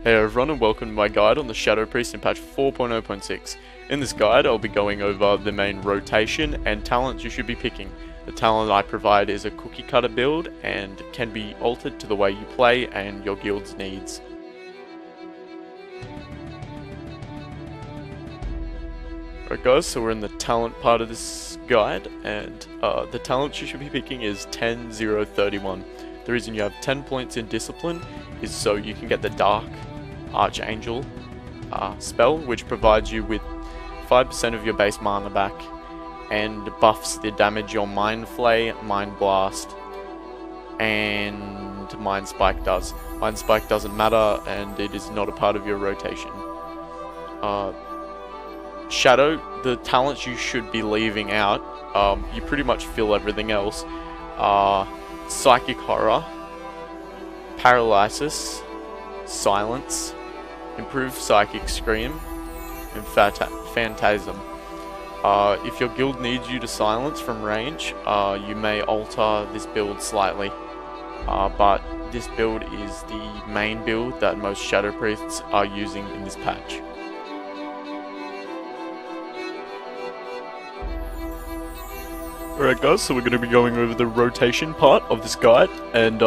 Hey everyone, and welcome to my guide on the Shadow Priest in patch 4.0.6. In this guide I'll be going over the main rotation and talents you should be picking. The talent I provide is a cookie cutter build and can be altered to the way you play and your guild's needs. Alright guys, so we're in the talent part of this guide, and the talent you should be picking is 10-0-31. The reason you have 10 points in discipline is so you can get the Dark Archangel spell, which provides you with 5% of your base mana back and buffs the damage your Mind Flay, Mind Blast, and Mind Spike does. Mind Spike doesn't matter and it is not a part of your rotation. Shadow, the talents you should be leaving out, you pretty much fill everything else, are Psychic Horror, Paralysis, Silence, Improved Psychic Scream, and Phantasm. If your guild needs you to silence from range, you may alter this build slightly, but this build is the main build that most Shadow Priests are using in this patch. Alright guys, so we're going to be going over the rotation part of this guide, and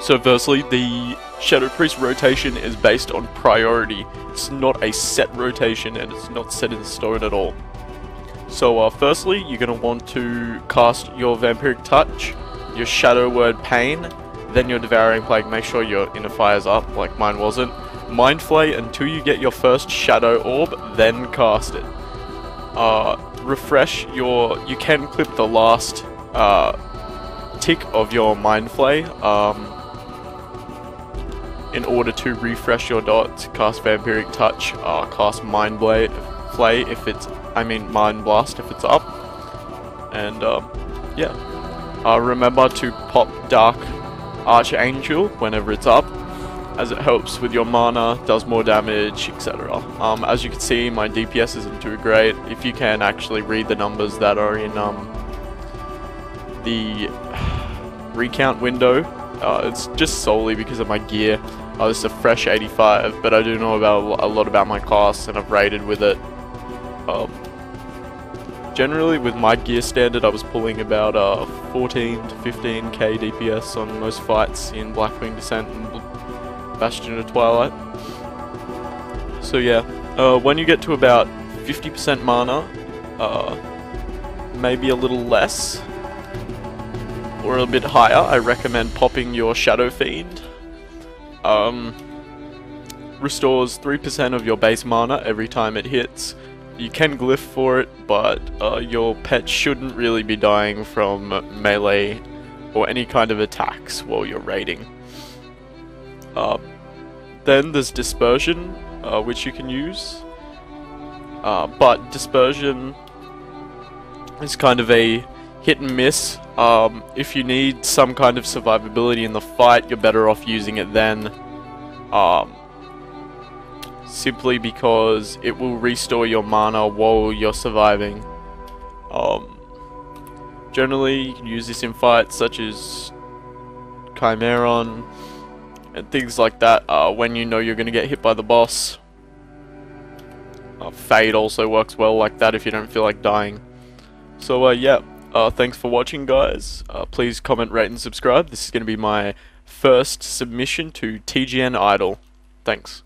so firstly, the Shadow Priest rotation is based on priority. It's not a set rotation and it's not set in stone at all. So firstly, you're going to want to cast your Vampiric Touch, your Shadow Word Pain, then your Devouring Plague. Make sure your Inner Fire's up, like mine wasn't. Mind Flay until you get your first Shadow Orb, then cast it. Refresh you can clip the last tick of your Mind Flay in order to refresh your dots. Cast Vampiric Touch, cast Mind Flay if it's, Mind Blast if it's up, and yeah. Remember to pop Dark Archangel whenever it's up, as it helps with your mana, does more damage, etc. As you can see, my DPS isn't too great. If you can actually read the numbers that are in the recount window, it's just solely because of my gear. This is a fresh 85, but I do know a lot about my class, and I've raided with it. Generally, with my gear standard, I was pulling about 14 to 15k DPS on most fights in Blackwing Descent and Bastion of Twilight. So yeah, when you get to about 50% mana, maybe a little less, or a bit higher, I recommend popping your Shadow Fiend. Restores 3% of your base mana every time it hits. You can glyph for it, but your pet shouldn't really be dying from melee or any kind of attacks while you're raiding. Then there's Dispersion, which you can use, but Dispersion is kind of a hit and miss. If you need some kind of survivability in the fight, you're better off using it then, simply because it will restore your mana while you're surviving. Generally, you can use this in fights such as Chimeron and things like that, when you know you're going to get hit by the boss. Fade also works well like that if you don't feel like dying. So yeah, thanks for watching guys. Please comment, rate and subscribe. This is going to be my first submission to TGN Idol. Thanks.